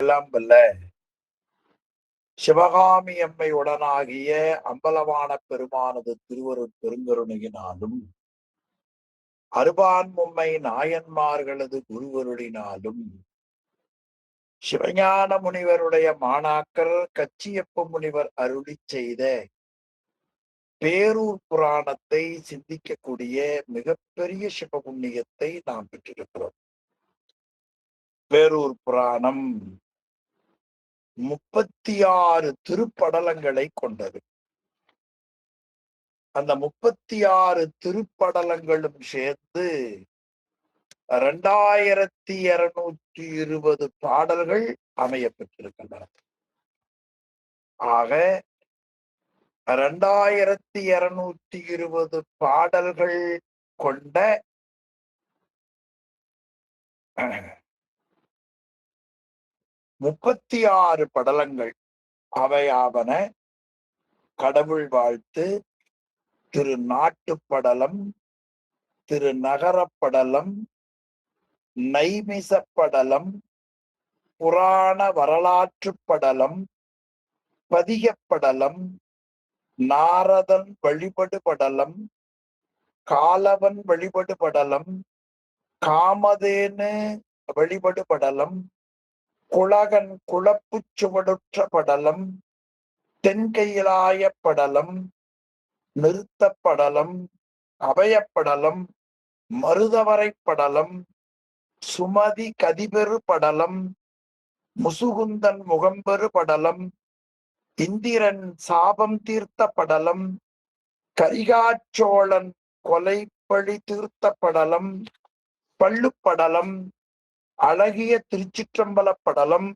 எல்லாம் வல்ல சிவகாமி அம்மை உடனாகிய அம்பலவான பெருமானது திருவருட் பெருங்கருணையினாலும் அருபான் மும்மை நாயன்மார்களது குருவருளினாலும் சிவஞான முனிவருடைய மாணாக்கர் கச்சியப்ப முனிவர் அருளி செய்த பேரூர் புராணத்தை சிந்திக்கக்கூடிய மிகப்பெரிய சிவபுண்ணியத்தை நாம் பெற்றிருக்கிறோம். பேரூர் புராணம் 36 திருப்படலங்களை கொண்டது. அந்த 36 திருப்படலங்களும் சேர்ந்து 2220 பாடல்கள் அமைய பெற்றிருக்கின்றன. ஆக 2220 பாடல்கள் கொண்ட 36 படலங்கள் அவையாவன கடவுள் வாழ்த்து, திரு நாட்டுப்படலம், திரு நகரப்படலம், நைமிசப்படலம், புராண வரலாற்று படலம், பதிகப்படலம், நாரதன் வழிபடு படலம், காலவன் வழிபடு படலம், காமதேனு வழிபடு படலம், குலகன் குழப்பு சுவடுற்ற படலம், தென்கையிலாய படலம், நிறுத்தப்படலம், அபயப்படலம், மருதவரை படலம், சுமதி கதிபெரு படலம், முசுகுந்தன் முகம்பெரு படலம், இந்திரன் சாபம் தீர்த்த படலம், கரிகாச்சோழன் கொலைப்பழி தீர்த்த படலம், பள்ளுப்படலம், அழகிய திருச்சிற்றம்பல படலம்,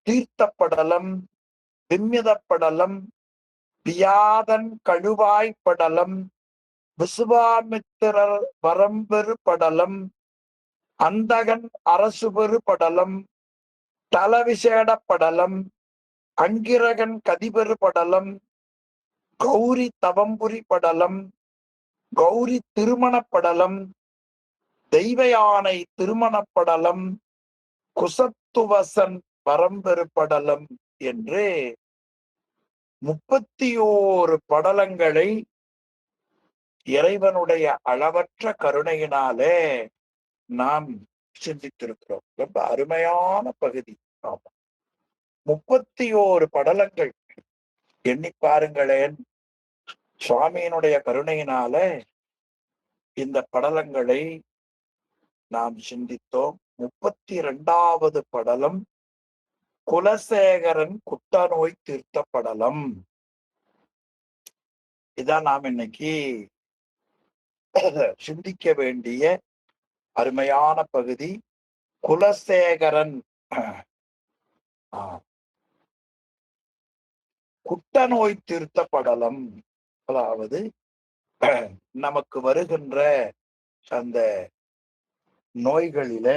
தீர்த்தப்படலம், விம்மிதப்படலம், வியாதன் கழுவாய் படலம், விசுவாமித்திரர் வரம்பெரு படலம், அந்தகன் அரசுபெரு படலம், தலவிசேட படலம், அங்கிரகன் கதிபெரு படலம், கௌரி தவம்புரி படலம், கௌரி திருமண படலம், தெய்வ யானை திருமண படலம், குசத்துவசன் வரம்பெரு படலம் என்று 31 படலங்களை இறைவனுடைய அளவற்ற கருணையினாலே நாம் சிந்தித்திருக்கிறோம். ரொம்ப அருமையான பகுதி. ஆமா, 31 படலங்கள். எண்ணி பாருங்களேன். சுவாமியினுடைய கருணையினால இந்த படலங்களை நாம் சிந்தித்தோம். 32வது படலம் குலசேகரன் குட்டநோய் தீர்த்த படலம். இதான் நாம் இன்னைக்கு சிந்திக்க வேண்டிய அருமையான பகுதி. குலசேகரன் குட்டநோய் தீர்த்த படலம். அதாவது நமக்கு வருகின்ற அந்த நோய்களில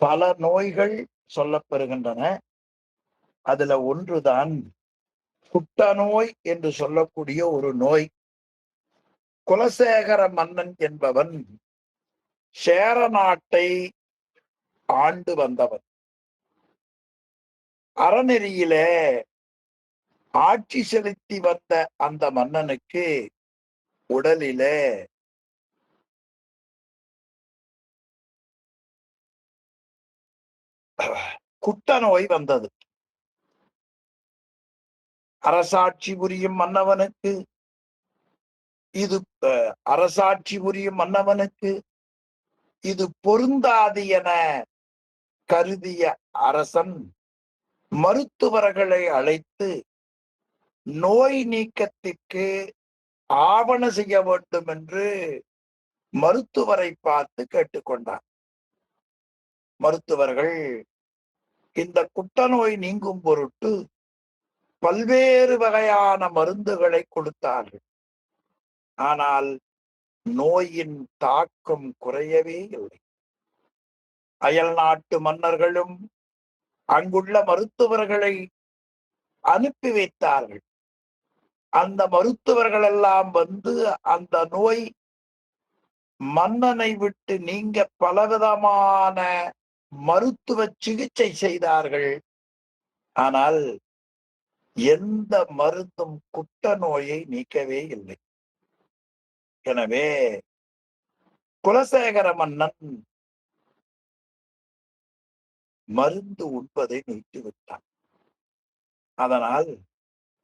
பல நோய்கள் சொல்லப்பெறுகின்றன. அதுல ஒன்றுதான் குட்டநோய் என்று சொல்லக்கூடிய ஒரு நோய். குலசேகர மன்னன் என்பவன் சேர நாட்டை ஆண்டு வந்தவன். அறநெறியில ஆட்சி செலுத்தி வந்த அந்த மன்னனுக்கு உடலில குட்டநோய் வந்தது. அரசாட்சி புரியும் மன்னவனுக்கு இது பொருந்தாது என கருதிய அரசன் மருத்துவர்களை அழைத்து நோய் நீக்கத்திற்கு ஆவண செய்ய வேண்டும் என்று மருத்துவரை பார்த்து கேட்டுக்கொண்டார். மருத்துவர்கள் இந்த குட்டநோய் நீங்கும் பொருட்டு பல்வேறு வகையான மருந்துகளை கொடுத்தார்கள். ஆனால் நோயின் தாக்கம் குறையவே இல்லை. அயல் நாட்டு மன்னர்களும் அங்குள்ள மருத்துவர்களை அனுப்பி வைத்தார்கள். அந்த மருத்துவர்கள் எல்லாம் வந்து அந்த நோய் மன்னனை விட்டு நீங்க பலவிதமான மருத்துவ சிகிச்சை செய்தார்கள். ஆனால் எந்த மருந்தும் குட்ட நோயை நீக்கவே இல்லை. எனவே குலசேகர மன்னன் மருந்து உண்பதை நிறுத்திவிட்டான். அதனால்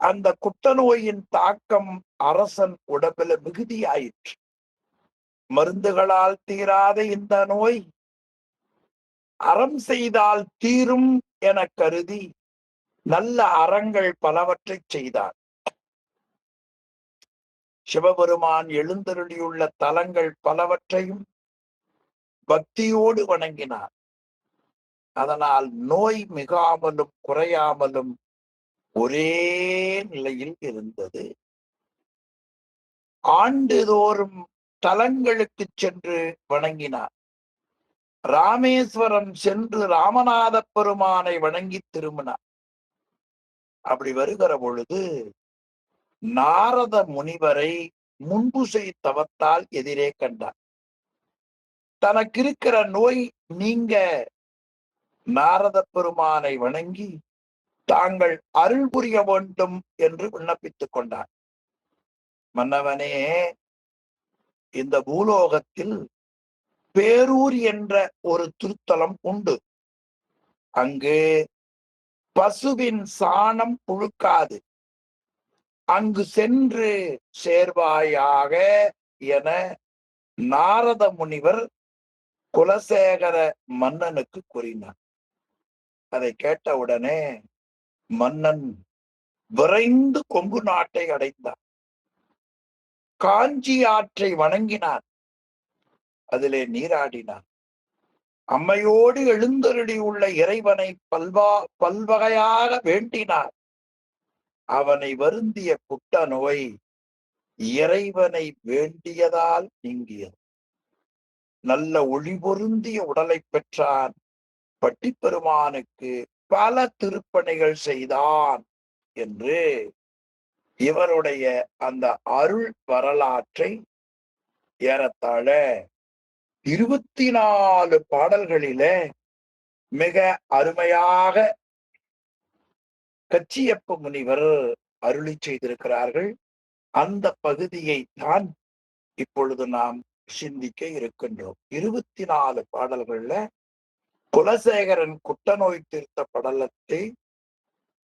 அந்த குட்ட நோயின் தாக்கம் அரசன் உடம்பில் மிகுதியாயிற்று. மருந்துகளால் தீராத இந்த நோய் அறம் செய்தால் தீரும் என கருதி நல்ல அறங்கள் பலவற்றை செய்தார். சிவபெருமான் எழுந்தருளியுள்ள தலங்கள் பலவற்றையும் பக்தியோடு வணங்கினார். அதனால் நோய் மிகாமலும் குறையாமலும் ஒரே நிலையில் இருந்தது. ஆண்டுதோறும் தலங்களுக்கு சென்று வணங்கினார். ராமேஸ்வரம் சென்று ராமநாத பெருமானை வணங்கி திரும்பினார். அப்படி வருகிற பொழுது நாரத முனிவரை முன்புசை தவத்தால் எதிரே கண்டார். தனக்கு இருக்கிற நோய் நீங்க நாரத பெருமானை வணங்கி தாங்கள் அருள் புரிய வேண்டும் என்று விண்ணப்பித்துக் கொண்டார். மன்னவனே, இந்த பூலோகத்தில் பேரூர் என்ற ஒரு திருத்தலம் உண்டு. அங்கு பசுவின் சாணம் புழுக்காது. அங்கு சென்று சேர்வாயாக என நாரத முனிவர் குலசேகர மன்னனுக்கு கூறினார். அதை கேட்டவுடனே மன்னன் விரைந்து கொங்கு நாட்டை அடைந்தார். காஞ்சி ஆற்றை வணங்கினார். அதிலே நீராடினார். அம்மையோடு எழுந்தருளி உள்ள இறைவனை பல்வகையாக வேண்டினார். அவனை வருந்திய குட்ட நோய் இறைவனை வேண்டியதால் நீங்கியது. நல்ல ஒளி பொருந்திய உடலை பெற்றான். பட்டிப்பெருமானுக்கு பல திருப்பணிகள் செய்தான் என்று இவருடைய அந்த அருள் வரலாற்றை ஏறத்தாழ 24 பாடல்களிலே மிக அருமையாக கச்சியப்ப முனிவர் அருளி செய்திருக்கிறார்கள். அந்த பகுதியை தான் இப்பொழுது நாம் சிந்திக்க இருக்கின்றோம். 24 பாடல்கள்ல குலசேகரன் குட்ட நோய் தீர்த்த படலத்தை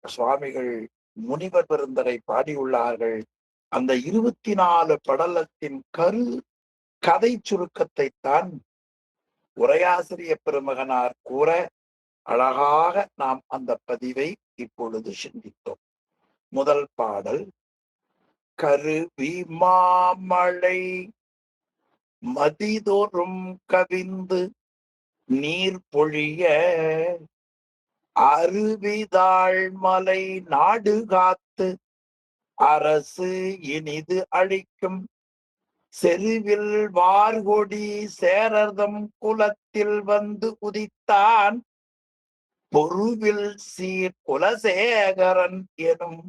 சுவாமிகள் முனிவர் பெருந்தகை பாடியுள்ளார்கள். அந்த 24 படலத்தின் கதை சுருக்கத்தை தான் உரையாசிரிய பெருமகனார் கூற அழகாக நாம் அந்த பதிவை இப்பொழுது சிந்தித்தோம். முதல் பாடல், கருவி மாமழை மதிதோறும் கவிந்து நீர் பொழிய அருவிதாழ் மலை நாடு காத்து அரசு இனிது அளிக்கும் செருவில் வார்கொடி சேரர்தம் குலத்தில் வந்து உதித்தான் பொருவில் சீர் குலசேகரன் எனும்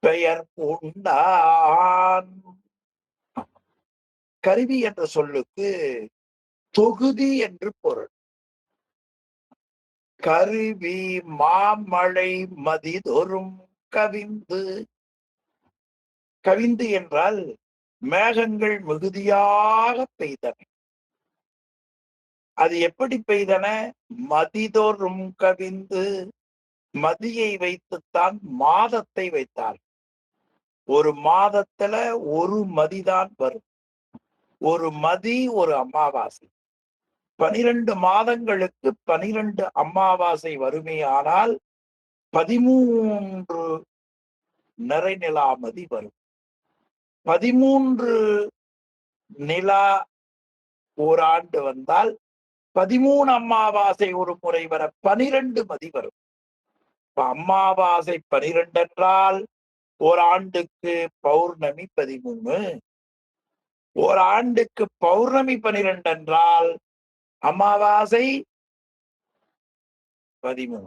பெயர் பூண்டான். கருவி என்ற சொல்லுக்கு தொகுதி என்று பொருள். கருவி மாமழை மதிதொரும் கவிந்து. கவிந்து என்றால் மேகங்கள் மிகுதியாக பெய்தன. அது எப்படி பெய்தன? மதிதொரும் கவிந்து. மதியை வைத்துத்தான் மாதத்தை வைத்தார். ஒரு மாதத்துல ஒரு மதிதான் வரும். ஒரு மதி ஒரு அமாவாசை. 12 மாதங்களுக்கு 12 அமாவாசை வருமே. ஆனால் 13 நிறைநிலா மதி வரும். 13 நிலா ஓராண்டு வந்தால் 13 அமாவாசை ஒரு முறை வர 12 மதி வரும். அமாவாசை 12 என்றால் ஓராண்டுக்கு பௌர்ணமி 13. ஓராண்டுக்கு பௌர்ணமி 12 என்றால் அமாவாசை 13.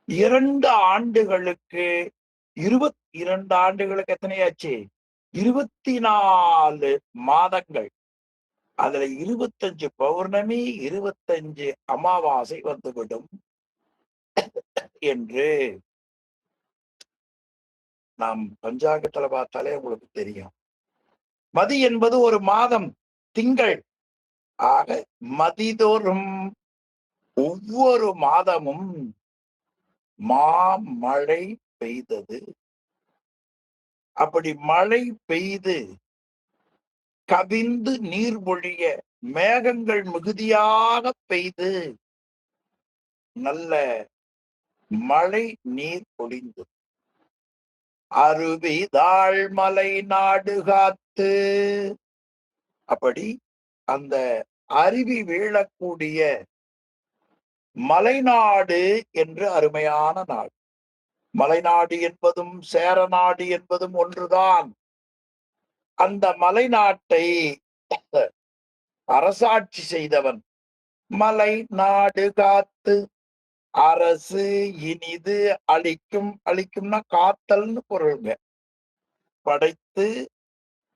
2 ஆண்டுகளுக்கு 22 ஆண்டுகளுக்கு எத்தனையாச்சு? 24 மாதங்கள். அதுல 25 பௌர்ணமி, 25 அமாவாசை வந்துவிடும் என்று நாம் பஞ்சாங்கத்துல பார்த்தாலே உங்களுக்கு தெரியும். மதி என்பது ஒரு மாதம், திங்கள். ஆக மதிதோறும் ஒவ்வொரு மாதமும் மாமழை பெய்தது. அப்படி மழை பெய்து கவிந்து நீர் பொழிய, மேகங்கள் மிகுதியாக பெய்து நல்ல மழை நீர் பொழிந்து, அருவி தாழ்மலை நாடு காத்து, அப்படி அந்த அருவி வீழக்கூடிய மலைநாடு என்று அருமையான நாடு. மலைநாடு என்பதும் சேரநாடு என்பதும் ஒன்றுதான். அந்த மலைநாட்டை அரசாட்சி செய்தவன் மலை நாடு காத்து அரசு இனிது அழிக்கும். அழிக்கும்னா காத்தல்னு பொருளுங்க. படைத்து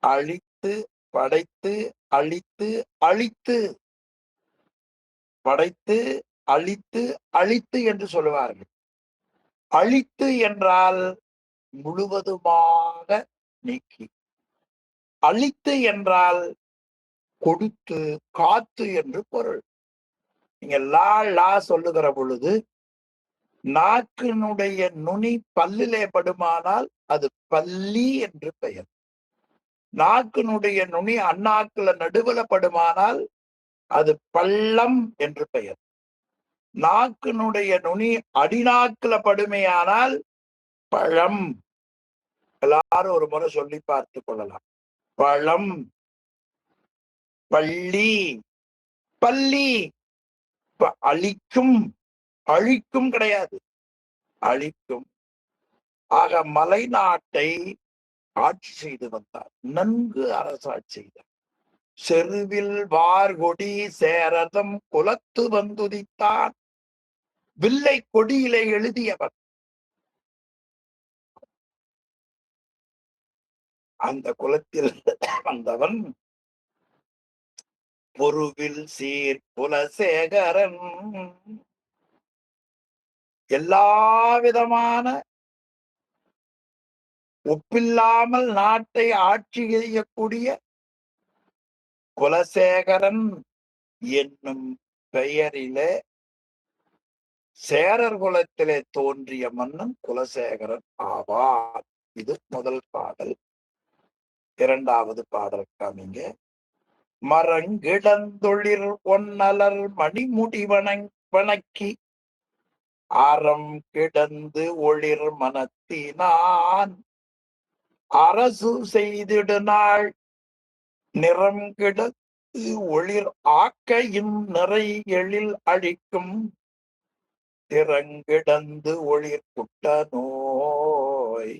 அழித்து, படைத்து அழித்து, அழித்து, படைத்து அழித்து, அழித்து என்று சொல்லுவார்கள். அழித்து என்றால் முழுவதுமாக நீக்கி, அழித்து என்றால் கொடுத்து, காத்து என்று பொருள். நீங்க லா சொல்லுகிற பொழுது நாக்கினுடைய நுனி பல்லிலே படுமானால் அது பல்லி என்று பெயர். நாக்கினுடைய நுனி அண்ணாக்குல நடுவுல படுமானால் அது பள்ளம் என்று பெயர். நாக்கினுடைய நுனி அடிநாக்குல படுமையானால் பழம். எல்லாரும் ஒரு முறை சொல்லி பார்த்து கொள்ளலாம். பழம், பள்ளி, பள்ளி. அழிக்கும், அழிக்கும் கிடையாது, அழிக்கும். ஆக மலைநாட்டை ஆட்சி செய்து வந்தார், நன்கு அரசாட்சி செய்தார். செருவில் வார்கொடி சேரதம் குலத்து வந்துதித்தான், வில்லை கொடியிலே எழுதியவன். அந்த குலத்தில் வந்தவன் பொருவில் சீர் குலசேகரன். எல்லா விதமான ஒப்பில்லாமல் நாட்டை ஆட்சி செய்யக்கூடிய குலசேகரன் என்னும் பெயரிலே சேரர் குலத்திலே தோன்றிய மன்னன் குலசேகரன் ஆவார். இது முதல் பாடல். இரண்டாவது பாடல் காமிங்க. மரங்கிடந்தொழிர் ஒன்னலர் மணிமுடி வணக்கி அறம் கிடந்து ஒளிர் மனத்தினான் அரசு செய்திடு நாள் நிறம் கிடந்து ஒளிர் ஆக்கையின் நிறை எழில் அழிக்கும் திறங்கிடந்து ஒளிர் குட்ட நோய்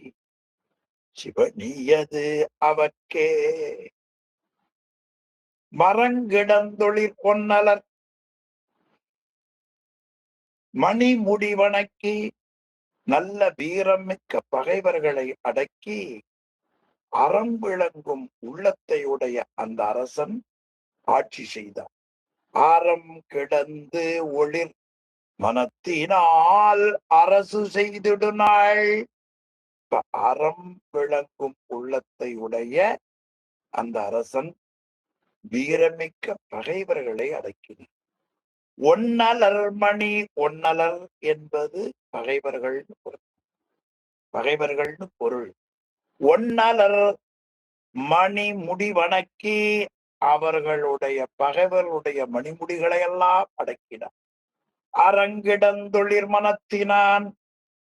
சிவனியது அவர்க்கே. மரங்கிடந்தொழிர் பொன்னலர் மணிமுடி வணக்கி, நல்ல வீரம் மிக்க பகைவர்களை அடக்கி அறம் விளங்கும் உள்ளத்தை உடைய அந்த அரசன் ஆட்சி செய்தார். அறம் கிடந்து ஒளிர் மனத்தினால் அரசு செய்திடு நாள். அறம் விளங்கும் உள்ளத்தை உடைய அந்த அரசன் வீரமிக்க பகைவர்களை அடக்கினார். ஒன்னலர் மணி, ஒன்னலர் என்பது பகைவர்கள், பகைவர்கள்னு பொருள். ஒன்னலர் மணி முடி வணக்கி அவர்களுடைய பகைவர்களுடைய மணிமுடிகளை எல்லாம் அடக்கினார். அரங்கிடந்தொழிர் மனத்தினான்,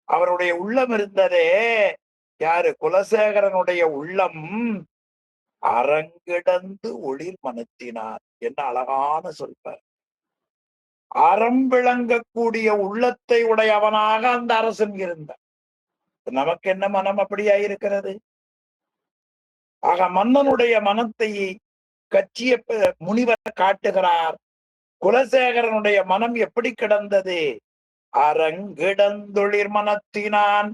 அவருடைய உள்ளம் இருந்ததே, யாரு? குலசேகரனுடைய உள்ளம் அரங்கிடந்து ஒளிர் மனத்தினான். என்ன அழகான சொல்வார். அறம் விளங்கக்கூடிய உள்ளத்தை உடையவனாக அந்த அரசன் இருந்தார். நமக்கு என்ன மனம் அப்படியா இருக்கிறது? ஆக மன்னனுடைய மனத்தை கச்சிய முனிவர் காட்டுகிறார். குலசேகரனுடைய மனம் எப்படி கிடந்தது? அரங்கிடந்தொழிர் மனத்தினான்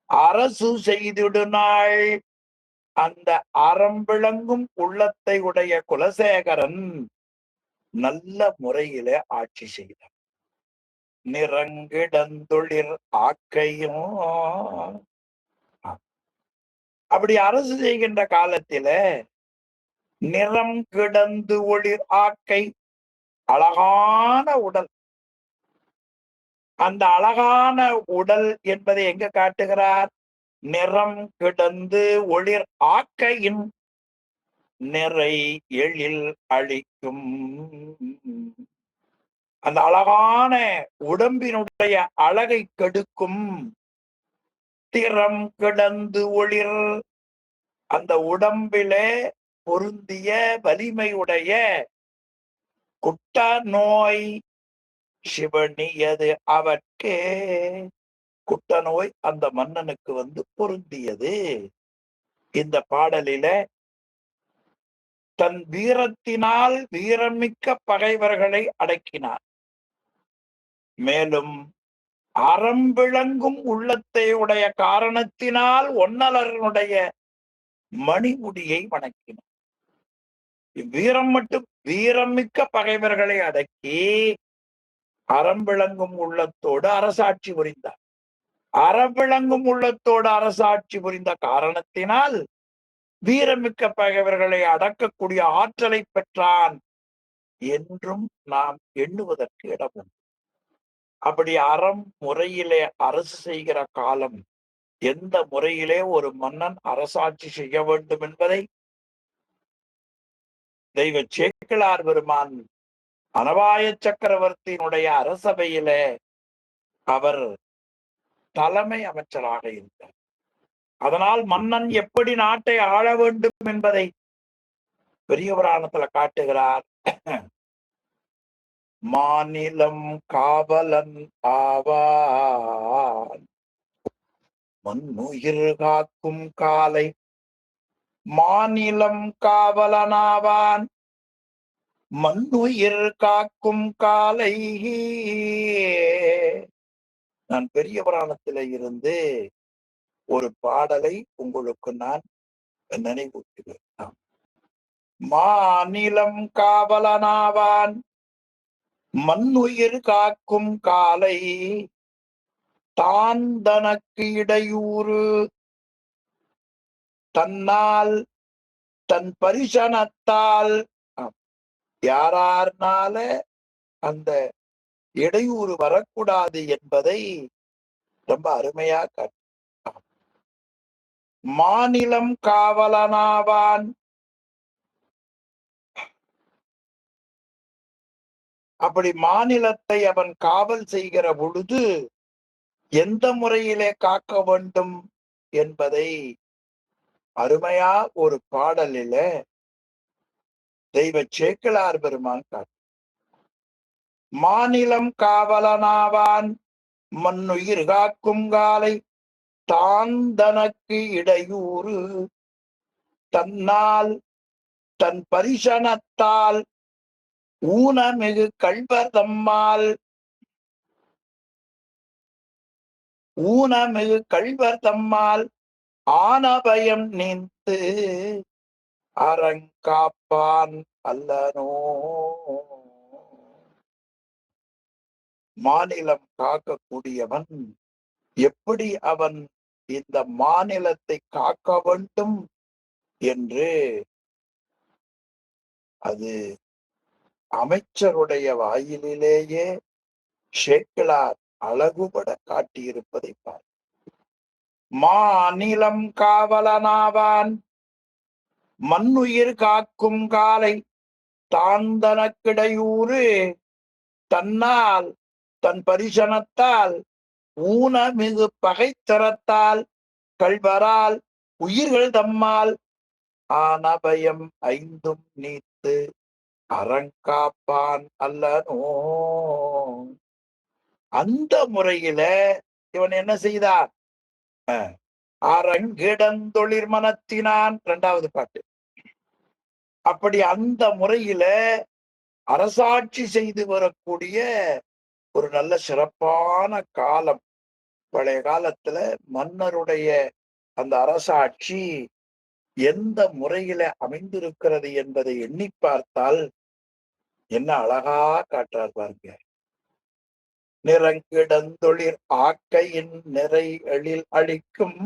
அரசு செய்திடு நாள். அந்த அறம் விளங்கும் உள்ளத்தை உடைய குலசேகரன் நல்ல முறையிலே ஆட்சி செய்தார். நிறங்கிடந்தொழிற் ஆக்கையும் அப்படி அரசு செய்கின்ற காலத்தில நிறம் கிடந்து ஒளிர் ஆக்கை, அழகான உடல். அந்த அழகான உடல் என்பதை எங்க காட்டுகிறார்? நிறம் கிடந்து ஒளிர் ஆக்கையின் நிறை எழில் அளிக்கும். அந்த அழகான உடம்பினுடைய அழகை கெடுக்கும். திறம் கிடந்து ஒளிர், அந்த உடம்பிலே பொருந்திய வலிமையுடைய குட்ட நோய் சிவனியது அவர்க்கே. குட்ட நோய் அந்த மன்னனுக்கு பொருந்தியது. இந்த பாடலில தன் வீரத்தினால் வீரமிக்க பகைவர்களை அடக்கினார். மேலும் அறம் விளங்கும் உள்ளத்தை உடைய காரணத்தினால் ஒன்னலனுடைய மணிமுடியை வணங்கினார். வீரம் மட்டும் வீரமிக்க பகைவர்களை அடக்கி அறம் விளங்கும் உள்ளத்தோடு அரசாட்சி புரிந்தார். அறம் விளங்கும் உள்ளத்தோடு அரசாட்சி புரிந்த காரணத்தினால் வீரமிக்க பகைவர்களை அடக்கக்கூடிய ஆற்றலை பெற்றான் என்றும் நாம் எண்ணுவதற்கு இடம் உண்டு. அப்படி அறம் முறையிலே அரசு செய்கிற காலம், எந்த முறையிலே ஒரு மன்னன் அரசாட்சி செய்ய வேண்டும் என்பதை தெய்வ சேக்கிழார் பெருமான் அனவாய சக்கரவர்த்தியினுடைய அரசவையிலே அவர் தலைமை அமைச்சராக இருந்தார். அதனால் மன்னன் எப்படி நாட்டை ஆள வேண்டும் என்பதை பெரிய புராணத்துல காட்டுகிறார். மாநிலம் காவலன் ஆவான், மண்ணுயிர் காக்கும் காலை. மாநிலம் காவலனாவான், மண்ணுயிர் காக்கும் காலை. நான் பெரிய புராணத்தில இருந்து ஒரு பாடலை உங்களுக்கு நான் நினைவூட்டுகிறேன். மாநிலம் காவலனாவான், மண்ணுயிர் காக்கும் காலை. தான் தனக்கு இடையூறு, தன்னால் தன் பரிசனத்தால் யாரார்னால அந்த இடையூறு வரக்கூடாது என்பதை ரொம்ப அருமையா காட்டு. மாநிலம் காவலனாவான், அப்படி மாநிலத்தை அவன் காவல் செய்கிற பொழுது எந்த முறையிலே காக்க வேண்டும் என்பதை அருமையா ஒரு பாடலில தெய்வ சேக்கிழார் பெருமான் காட்டு. மாநிலம் காவலனாவான், மண்ணுயிர் காக்கும் காலை. தான் தனக்கு இடையூறு, தன்னால் தன் பரிசனத்தால். ஊனமிகு கள்வர் தம்மால், ஊனமிகு கள்வர் தம்மால் ஆனபயம் நீத்து அறங்காப்பான் அல்லனோ. மாநிலம் காக்கக்கூடியவன் எப்படி அவன் இந்த மாநிலத்தை காக்க வேண்டும் என்று அது அமைச்சருடைய வாயிலேயே சேக்கிழார் அழகுபட காட்டியிருப்பதை பார். மாநிலம் காவலனாவான், மண்ணுயிர் காக்கும் காலை. தான் தனக்கிடையூறு, தன்னால் தன் பரிசனத்தால். ஊனமிகு பகைத்தரத்தால், கள்வரால் உயிர்கள் தம்மால். ஆனபயம் ஐந்தும் நீத்து அறங்காப்பான் அல்லனோ. அந்த முறையில இவன் என்ன செய்தான்? அரங்கிடந்தொழிற் மனத்தினான், 2வது பாட்டு. அப்படி அந்த முறையில அரசாட்சி செய்து வரக்கூடிய ஒரு நல்ல சிறப்பான காலம். பழைய காலத்துல மன்னருடைய அந்த அரசாட்சி எந்த முறையில அமைந்திருக்கிறது என்பதை எண்ணி பார்த்தால் என்ன அழகா காட்டுறார் பாருங்க. நிறங்கிடந்தொழிற் ஆக்கையின் நிறை எழில் அளிக்கும்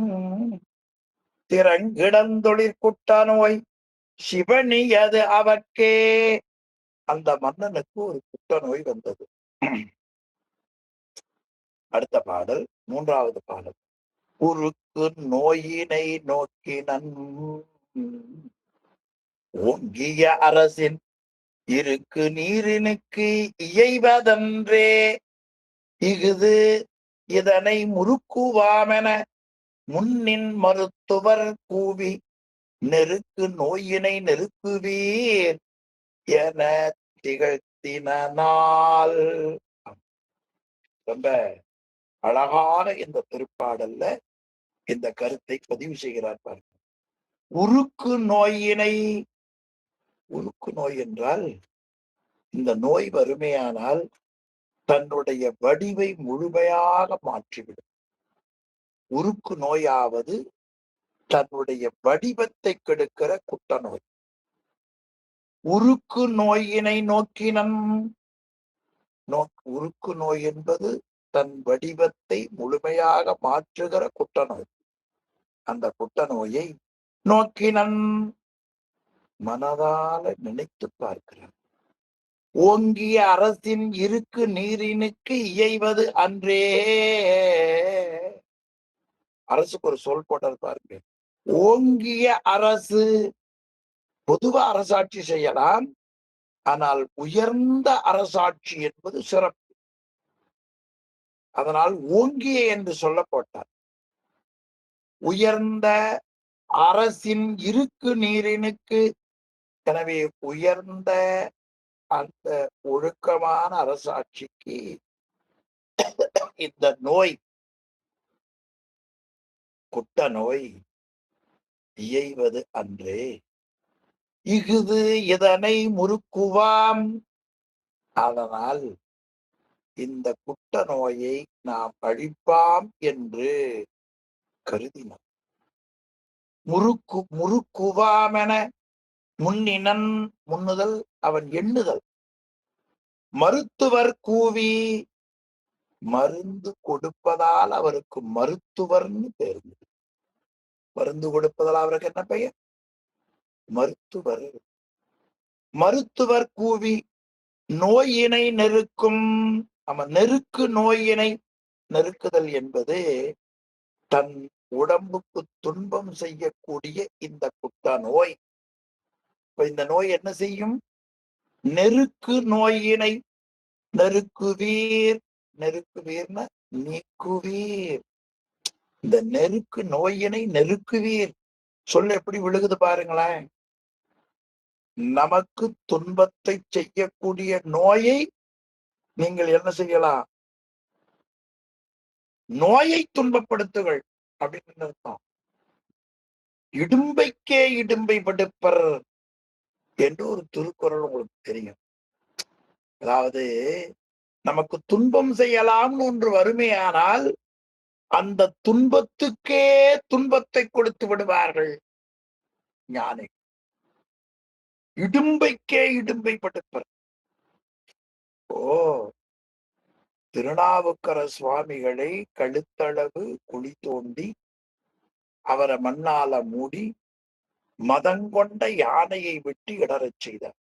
திறங்கிடந்தொழிற் குட்ட நோய் சிவனியது அவர்க்கே. அந்த மன்னனுக்கு ஒரு குட்ட நோய் வந்தது. அடுத்த பாடல், 3வது பாடல். உருக்கு நோயினை நோக்கினன் ஓங்கிய அரசின் இருக்கு நீரினுக்கு இயைவதன்றே இஃது இதனை முறுக்குவாமென முன்னின் மருத்துவர் கூவி நெருக்கு நோயினை நெருக்குவீர் என திகழ்த்தினால். ரொம்ப அழகான இந்த திருப்பாடல்ல இந்த கருத்தை பதிவு செய்கிறார் பாருங்க. உருக்கு நோயினை, உருக்கு நோய் என்றால் இந்த நோய் வறுமையானால் தன்னுடைய வடிவை முழுமையாக மாற்றிவிடும். உருக்கு நோயாவது தன்னுடைய வடிவத்தை கெடுக்கிற குட்ட நோய். உருக்கு நோயினை நோக்கினம், உருக்கு நோய் என்பது தன் வடிவத்தை முழுமையாக மாற்றுகிற குட்ட நோய். அந்த குட்ட நோயை நோக்கினன் மனதால நினைத்து பார்க்கிறான். ஓங்கிய அரசின் இருக்கு நீரினுக்கு இயைவது அன்றே. அரசுக்கு ஒரு சொல் போட்டது பாருங்க. ஓங்கிய அரசு, பொதுவா அரசாட்சி செய்யலாம், ஆனால் உயர்ந்த அரசாட்சி என்பது சிறப்பு. அதனால் ஓங்கிய என்று சொல்லப்பட்டார். உயர்ந்த அரசின் இருக்கு நீரினுக்கு, எனவே உயர்ந்த அந்த ஒழுக்கமான அரசாட்சிக்கு இந்த நோய், குட்ட நோய் இயைவது அன்றே இஃது இதனை முறுக்குவாம். அதனால் இந்த குட்ட நோயை நாம் அழிப்பாம் என்று கருதினார். முறுக்குவாமென முன்னினன், முன்னுதல் அவன் எண்ணுதல். மருத்துவர் கூவி, மருந்து கொடுப்பதால் அவருக்கு மருத்துவர்னு பேர். மருந்து கொடுப்பதால் அவருக்கு என்ன பெயர்? மருத்துவர். மருத்துவர் கூவி நோயினை நெருக்கும். அவன் நெருக்கு நோயினை, நெருக்குதல் என்பது தன் உடம்புக்கு துன்பம் செய்யக்கூடிய இந்த குட்ட நோய். இந்த நோய் என்ன செய்யும்? நெருக்கு நோயினை நெருக்குவீர். நெருக்குவீர்னா நீக்குவீர். இந்த நெருக்கு நோயினை நெருக்குவீர் சொல்ல எப்படி விழுகுது பாருங்களேன். நமக்கு துன்பத்தை செய்யக்கூடிய நோயை நீங்கள் என்ன செய்யலாம்? நோயை துன்பப்படுத்துகள் அப்படின்னு அர்த்தம். இடும்பைக்கே இடும்பை படுப்பர் என்று ஒரு திருக்குறள் உங்களுக்கு தெரியும். அதாவது நமக்கு துன்பம் செய்யலாம்னு ஒன்று வறுமையானால் அந்த துன்பத்துக்கே துன்பத்தை கொடுத்து விடுவார்கள் ஞானி. இடும்பைக்கே இடும்பை படுப்பர். ஓ, திருநாவுக்கர சுவாமிகளை கழுத்தளவு குழி தோண்டி அவரை மண்ணால மூடி மதங்கொண்ட யானையை விட்டு இடறச் செய்தார்.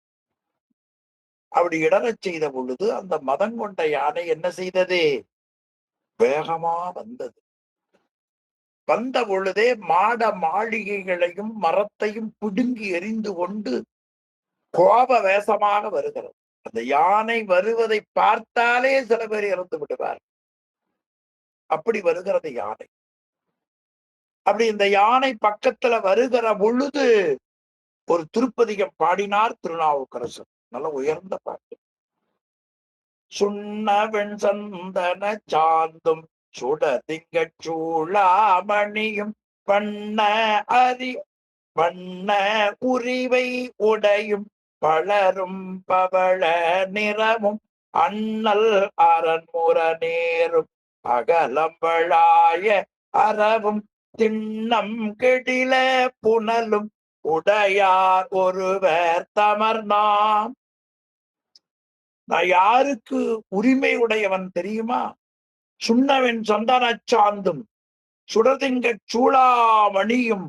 அப்படி இடறச் செய்த பொழுது அந்த மதங்கொண்ட யானை என்ன செய்தது? வேகமா வந்தது. வந்த பொழுதே மாட மாளிகைகளையும் மரத்தையும் பிடுங்கி எறிந்து கொண்டு கோப வேசமாக வருகிறது. அந்த யானை வருவதை பார்த்தாலே சில பேர் இறந்து விடுவார். அப்படி வருகிறது யானை. அப்படி இந்த யானை பக்கத்துல வருகிற பொழுது ஒரு திருப்பதிகம் பாடினார் திருநாவுக்கரசர். நல்ல உயர்ந்த பாட்டு. சுண்ண வெண் சந்தன சாந்தும் சுடதிங்கச் சூளாமணியும் வண்ண வண்ண உரிவை உடையும் பலரும் பவள நிறமும் அண்ணல் அரண்முர நேரும் அகலம்பழாய அறவும் திண்ணம் கெடில புனலும் உடையார் ஒருவர் தமர் நாம். நான் யாருக்கு உரிமை உடையவன் தெரியுமா? சுண்ணவன் சந்தனச் சாந்தும் சுடதிங்கச் சூளாமணியும்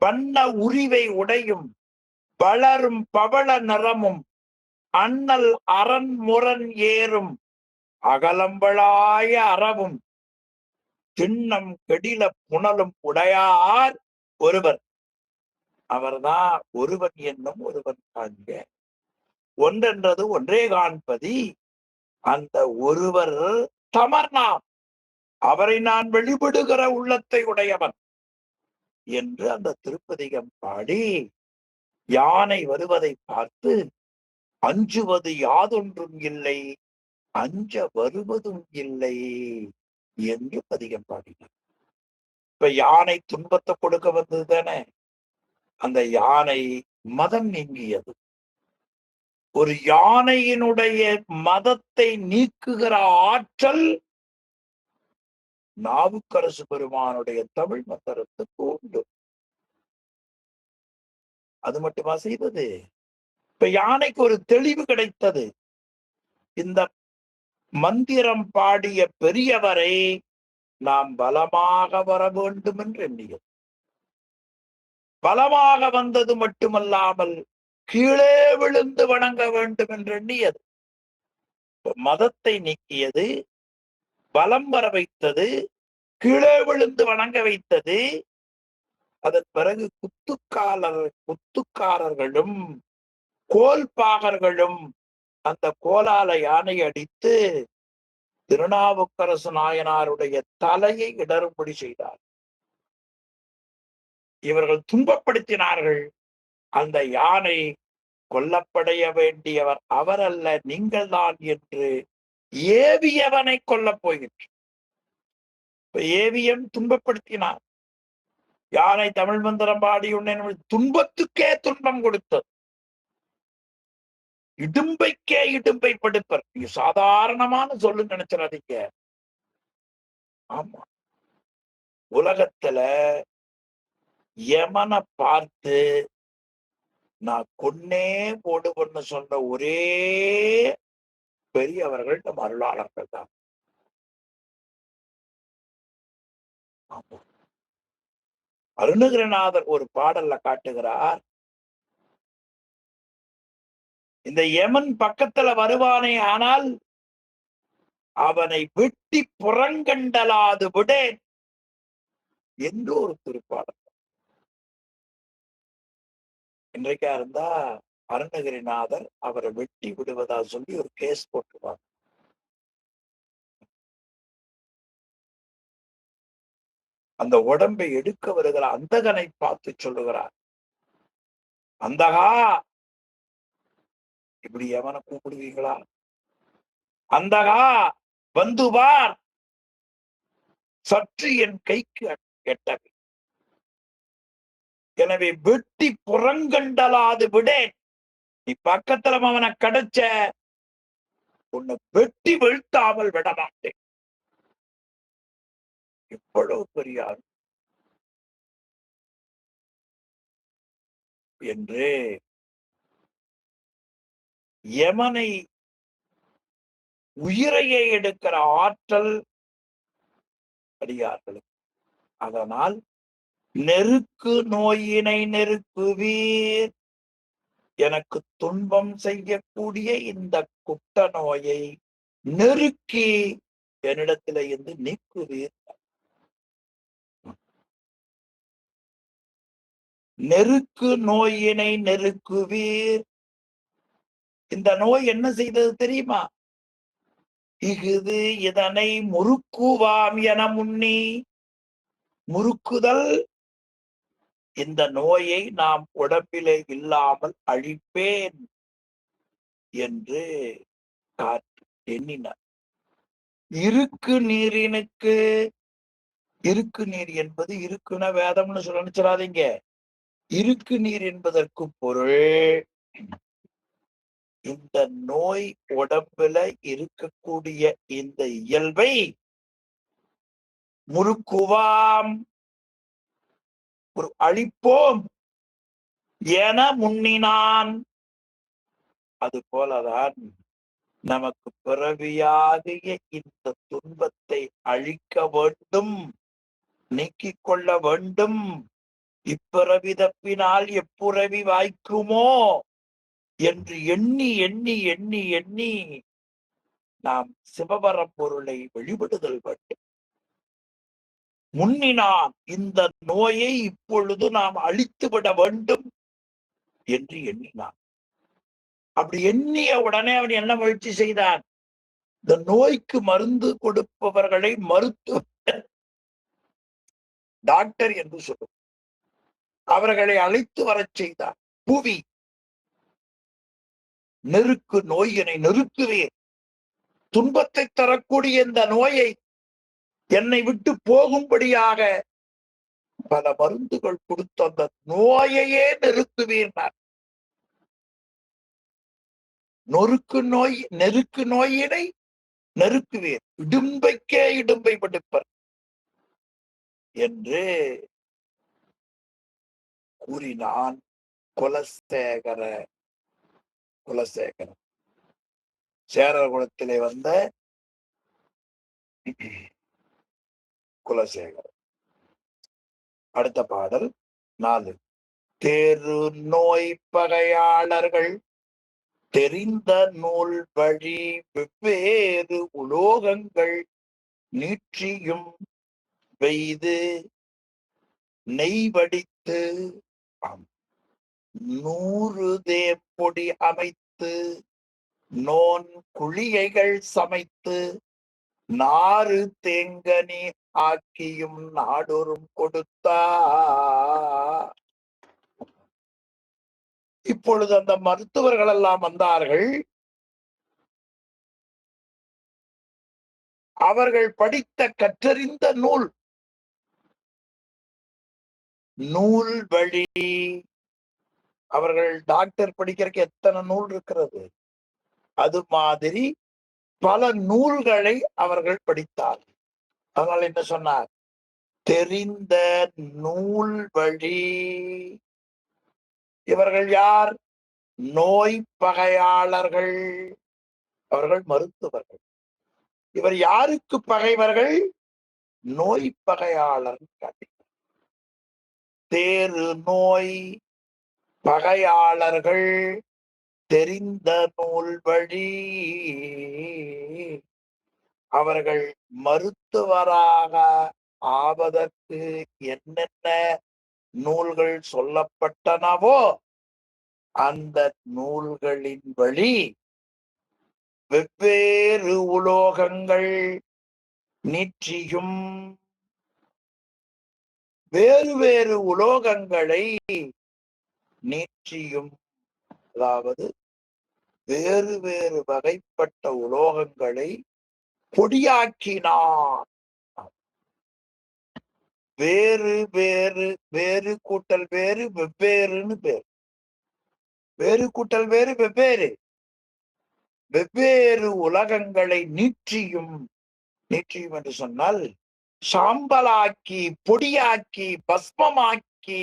வண்ண உரிவை உடையும் வளரும் பவள நிறமும் அண்ணல் அரண் முரண் ஏறும் அகலம்பளாய அறவும் திண்ணம் கெடில புனலும் உடையார் ஒருவர். அவர்தான் ஒருவன் என்னும் ஒருவன் காண்க. ஒன்றென்றது ஒன்றே காண்பதி. அந்த ஒருவர் தமர்நாம், அவரை நான் வெளிப்படுகிற உள்ளத்தை உடையவன் என்று அந்த திருப்பதிகம் பாடி யானை வருவதை பார்த்து அஞ்சுவது யாதொன்றும் இல்லை, அஞ்ச வருவதும் இல்லை என்று பதிகம் பாடினார். இப்ப யானை துன்பத்தை கொடுக்க வந்தது தானே. அந்த யானை மதம் நீங்கியது. ஒரு யானையினுடைய மதத்தை நீக்குகிற ஆற்றல் நாவுக்கரசு பெருமானுடைய தமிழ் மந்திரத்துக்கு உண்டு. அது மட்டுமா செய்தது? இப்ப யானைக்கு ஒரு தெளிவு கிடைத்தது. இந்த மந்திரம் பாடிய பெரியவரை நாம் பலமாக வர வேண்டும் என்று எண்ணியது. பலமாக வந்தது மட்டுமல்லாமல் கீழே விழுந்து வணங்க வேண்டும் என்று எண்ணியது. மதத்தை நீக்கியது, பலம் வர வைத்தது, கீழே விழுந்து வணங்க வைத்தது. அதன் பிறகு குத்துக்காரர்களும் கோல்பாகர்களும் அந்த கோலால யானை அடித்து திருநாவுக்கரசு நாயனாருடைய தலையை இடரும்படி செய்தார். இவர்கள் துன்பப்படுத்தினார்கள். அந்த யானை கொல்லப்படைய வேண்டியவர் அவர் அல்ல, நீங்கள் தான் என்று ஏவியவனை கொல்லப் போகின்ற ஏவியன் துன்பப்படுத்தினார். யானை தமிழ் மந்திரம் பாடி துன்பத்துக்கே துன்பம் கொடுத்தது. இடும்பைக்கே இடும்பை படுப்பர். நீங்க சாதாரணமான சொல்லு நினைச்சிடாதீங்க. ஆமா, உலகத்துல யமனை பார்த்து நான் கொன்னே போடுவன்னு சொன்ன ஒரே பெரியவர்கள் நம் அருளாளர்கள் தான். அருணகிரிநாதர் ஒரு பாடல்ல காட்டுகிறார், இந்த யமன் பக்கத்துல வருவானே ஆனால் அவனை வெட்டி புறங்கண்டலாது விடேன் என்று ஒரு திருப்பாடல். இன்றைக்கா இருந்தா அருணகிரிநாதர் அவரை வெட்டி விடுவதா சொல்லி ஒரு கேஸ் போட்டுவார். அந்த உடம்பை எடுக்க வருகிற அந்தகனை பார்த்து சொல்லுகிறார், அந்தகா இப்படி எவனை கூப்பிடுவீங்களா? அந்தகா வந்துவார், சற்று என் கைக்கு எட்டவை. எனவே வெட்டி புறங்கண்டலாது விடேன். நீ பக்கத்துல அவனை கிடைச்ச உன்னை வெட்டி வீழ்த்தாமல் விடமாட்டேன். இவ்வளவு பெரியார் என்று யமனை உயிரையே எடுக்கிற ஆற்றல் அடியார்கள். அதனால் நெருக்கு நோயினை நெருக்குவீர், எனக்கு துன்பம் செய்யக்கூடிய இந்த குட்ட நோயை நெருக்கி என்னிடத்தில இருந்து நீக்குவீர். நெருக்கு நோயினை நெருக்குவீர். இந்த நோய் என்ன செய்தது தெரியுமா? இஃது இதனை முறுக்குவாம் என முன்னி. முறுக்குதல், இந்த நோயை நாம் உடம்பிலே இல்லாமல் அழிப்பேன் என்று எண்ணினார். இருக்கு நீரினுக்கு, இருக்கு நீர் என்பது இருக்குன வேதம்னு சொல்ல நினைச்சிடாதீங்க. இருக்கு நீர் என்பதற்கு பொருள் இந்த நோய் உடம்புல இருக்கக்கூடிய இந்த இயல்பை முறுக்குவாம், ஒரு அழிப்போம் என முன்னினான். அது போலதான் நமக்கு பிறவியாகிய இந்த துன்பத்தை அழிக்க வேண்டும், நீக்கிக் கொள்ள வேண்டும். இப்பிறவி தப்பினால் எப்புறவி வாய்க்குமோ என்று எண்ணி எண்ணி எண்ணி எண்ணி நாம் சிவபரம்பொருளை வழிபடுதல் வேண்டும். முன்னினான் இந்த நோயை இப்பொழுது நாம் அழித்துவிட வேண்டும் என்று எண்ணினான். அப்படி எண்ணிய உடனே அவன் என்ன முயற்சி செய்தான்? இந்த நோய்க்கு மருந்து கொடுப்பவர்களை மருத்துவ டாக்டர் என்று சொல்லும் அவர்களை அழைத்து வரச் செய்தார். புவி நெருக்கு நோயினை நெருக்குவேன், துன்பத்தை தரக்கூடிய இந்த நோயை என்னை விட்டு போகும்படியாக பல மருந்துகள் கொடுத்து அந்த நோயையே நெருக்குவேன். நெருக்கு நோயினை நெருக்குவேன், இடும்பைக்கே இடும்பை படுப்பர் என்று கூறினான் குலசேகரன். சேரர் குலத்திலே வந்த குலசேகரன். அடுத்த பாடல் 4. தேரு நோய் பகையாளர்கள் தெரிந்த நூல் வழி வெவ்வேறு உலோகங்கள் நீற்றியும் வெய்து நெய்வடித்து 100 தேப்பொடி அமைத்து நோன் குளிகைகள் சமைத்து நாறு தேங்கனி ஆக்கியும் நாடொரும் கொடுத்தா. இப்பொழுது அந்த மருத்துவர்கள் எல்லாம் வந்தார்கள். அவர்கள் படித்த கற்றறிந்த நூல் வழி, அவர்கள் டாக்டர் படிக்கிறதுக்கு எத்தனை நூல் இருக்கிறது, அது மாதிரி பல நூல்களை அவர்கள் படித்தார். அதனால என்ன சொன்னார்? தெரிந்த நூல் வழி. இவர்கள் யார்? நோய் பகையாளர்கள். அவர்கள் மருத்துவர்கள். இவர் யாருக்கு பகைவர்கள்? நோய் பகையாளர். தேரு நோய் பகையாளர்கள் தெரிந்த நூல் வழி. அவர்கள் மருத்துவராக ஆவதற்கு என்னென்ன நூல்கள் சொல்லப்பட்டனவோ அந்த நூல்களின் வழி வெவ்வேறு உலோகங்கள் நீற்றியும் வேறு வேறு உலோகங்களை நீற்றியும், அதாவது வேறு வேறு வகைப்பட்ட உலோகங்களை பொடியாக்கினான். வேறு வேறு வேறு கூட்டல் வேறு வெவ்வேறுன்னு பேர். வேறு கூட்டல் வேறு வெவ்வேறு. வெவ்வேறு உலகங்களை நீற்றியும் என்று சொன்னால் சாம்பலாக்கி பொடியாக்கி பஸ்மமாக்கி.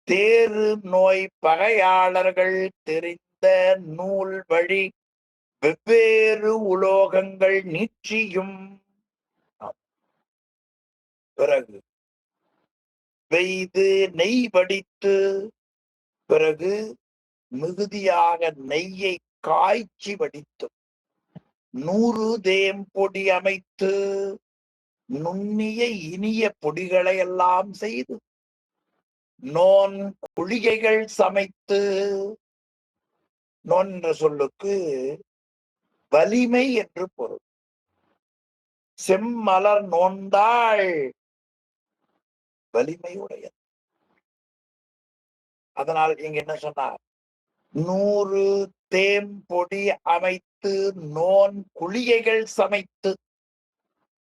தேரு நோய் பகையாளர்கள் தெரிந்த நூல் வழி வெவ்வேறு உலோகங்கள் நீற்றியும். பிறகு வெய்து நெய் வடித்து, பிறகு மிகுதியாக நெய்யை காய்ச்சி வடித்து 100 தேம்பொடி அமைத்து நுண்ணிய இனிய பொடிகளை எல்லாம் செய்து நோன் குளிகைகள் சமைத்து. நோன் என்ற சொல்லுக்கு வலிமை என்று பொருள். செம்மலர் நோந்தாள் வலிமையுடையது. அதனால் இங்க என்ன சொன்னார்? 100 தேம்பொடி அமைத்து நோன் குளிகைகள் சமைத்து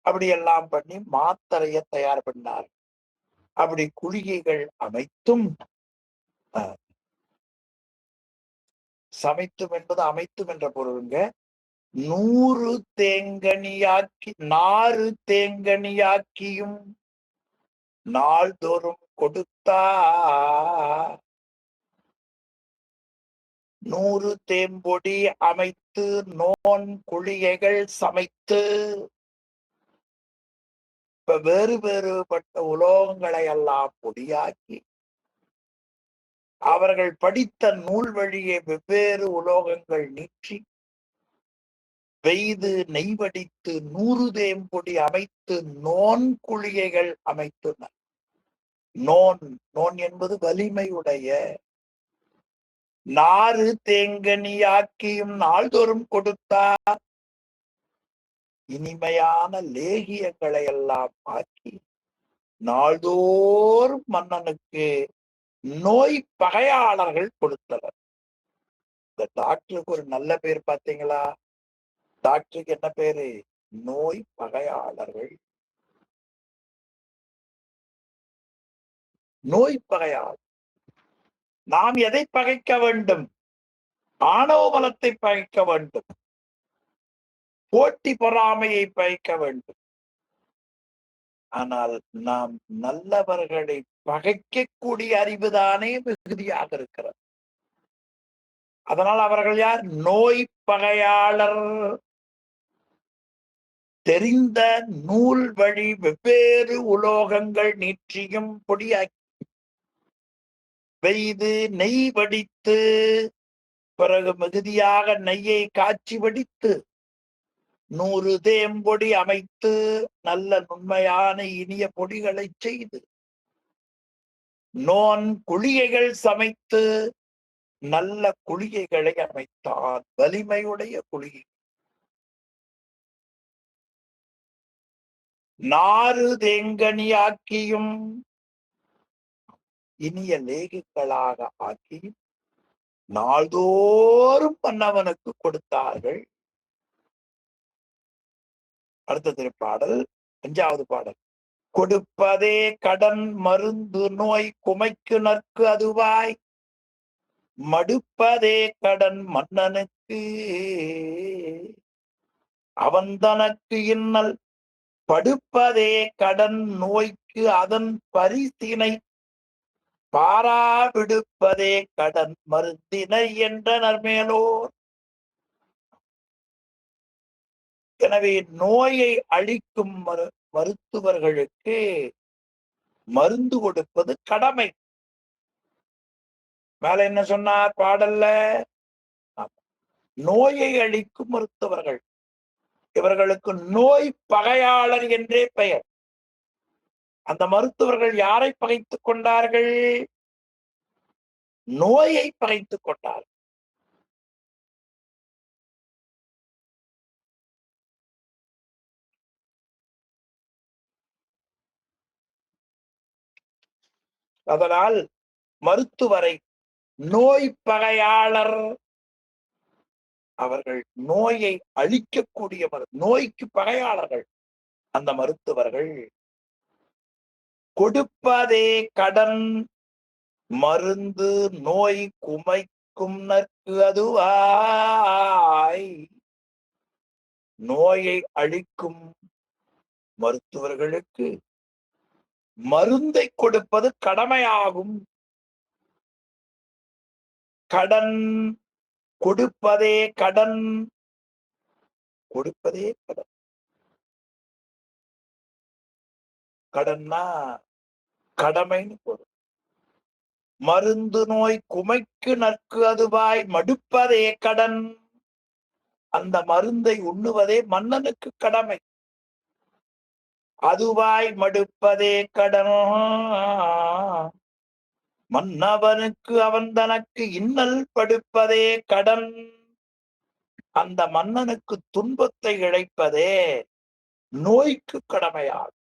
அப்படியெல்லாம் பண்ணி மாத்தரையை தயார் பண்ணார். அப்படி குளிகைகள் அமைத்தும், சமைத்தும் என்பது அமைத்தும் என்ற பொருளுங்க. 100 தேங்கனியாக்கி நாறு தேங்கனியாக்கியும் நாள்தோறும் கொடுத்தார். 100 தேம்பொடி அமைத்து நோன் குளிகைகள் சமைத்து. இப்ப வேறுபட்ட உலோகங்களை எல்லாம் பொடியாக்கி அவர்கள் படித்த நூல் வழியே வெவ்வேறு உலோகங்கள் நீற்றி வெய்து நெய்வடித்து 100 தேம்பொடி அமைத்து நோன் குளிகைகள் அமைத்தனர். நோன் நோன் என்பது வலிமையுடைய. நாறு தேங்கனியாக்கியும் நாள்தோறும் கொடுத்தார். இனிமையான லேகியங்களை எல்லாம் ஆக்கி நாள்தோறும் மன்னனுக்கு நோய் பகையாளர்கள் கொடுத்தனர். இந்த டாக்டருக்கு ஒரு நல்ல பேர் பார்த்தீங்களா? டாக்டருக்கு என்ன பேரு? நோய் பகையாளர்கள். நோய் பகையாளர். நாம் எதை பகைக்க வேண்டும்? ஆணவ பலத்தை பகைக்க வேண்டும். போட்டி பொறாமையை பகைக்க வேண்டும். ஆனால் நாம் நல்லவர்களை பகைக்கக்கூடிய அறிவுதானே மிகுதியாக இருக்கிறது. அதனால் அவர்கள் யார்? நோய் பகையாளர். தெரிந்த நூல் வழி வெவ்வேறு உலோகங்கள் நீற்றியும் பொடியாக்கி வெய்து நெய் வடித்து, பிறகு மிகுதியாக நெய்யை காய்ச்சி வடித்து 100 தேம்பொடி அமைத்து நல்ல நுண்மையான இனிய பொடிகளை செய்து நோன் குளிகைகள் சமைத்து நல்ல குளிகைகளை அமைத்தான். வலிமையுடைய குளிகை. நாறு தேங்கனியாக்கியும் இனிய லேகிகளாக ஆக்கி நாள்தோறும் மன்னவனுக்கு கொடுத்தார்கள். அடுத்த திருப்பாடல் 5வது பாடல். கொடுப்பதே கடன் மருந்து நோய் குமைக்கு நற்கு அதுவாய் மடுப்பதே கடன் மன்னனுக்கு அவன் தனக்கு இன்னல் படுப்பதே கடன் நோய்க்கு அதன் பரிசினை பாரா விடுப்பதே கடன் மருந்தினை என்றனர் மேலோர். எனவே நோயை அழிக்கும் மருத்துவர்களுக்கு மருந்து கொடுப்பது கடமை. மேல என்ன சொன்னார் பாடல்ல? நோயை அழிக்கும் மருத்துவர்கள். இவர்களுக்கு நோய் பகையாளர் என்றே பெயர். அந்த மருத்துவர்கள் யாரை பகைத்துக் கொண்டார்கள்? நோயை பகைத்துக் கொண்டார்கள். அதனால் மருத்துவரை நோய் பகையாளர். அவர்கள் நோயை அழிக்கக்கூடிய நோய்க்கு பகையாளர்கள் அந்த மருத்துவர்கள். கொடுப்பதே கடன் மருந்து நோய் குமைக்கும் நற்கு அதுவாய். நோயை அழிக்கும் மருத்துவர்களுக்கு மருந்தை கொடுப்பது கடமையாகும். கடன் கொடுப்பதே கடன். கொடுப்பதே கடன். கடன்னா கடமைன்னு பொருள். மருந்து நோய் குமைக்கு நற்கு அதுவாய் மடுப்பதே கடன். அந்த மருந்தை உண்ணுவதே மன்னனுக்கு கடமை. அதுவாய் மடுப்பதே கடன். மன்னவனுக்கு அவன் தனக்கு இன்னல் படுப்பதே கடன். அந்த மன்னனுக்கு துன்பத்தை இழைப்பதே நோய்க்கு கடமையாகும்.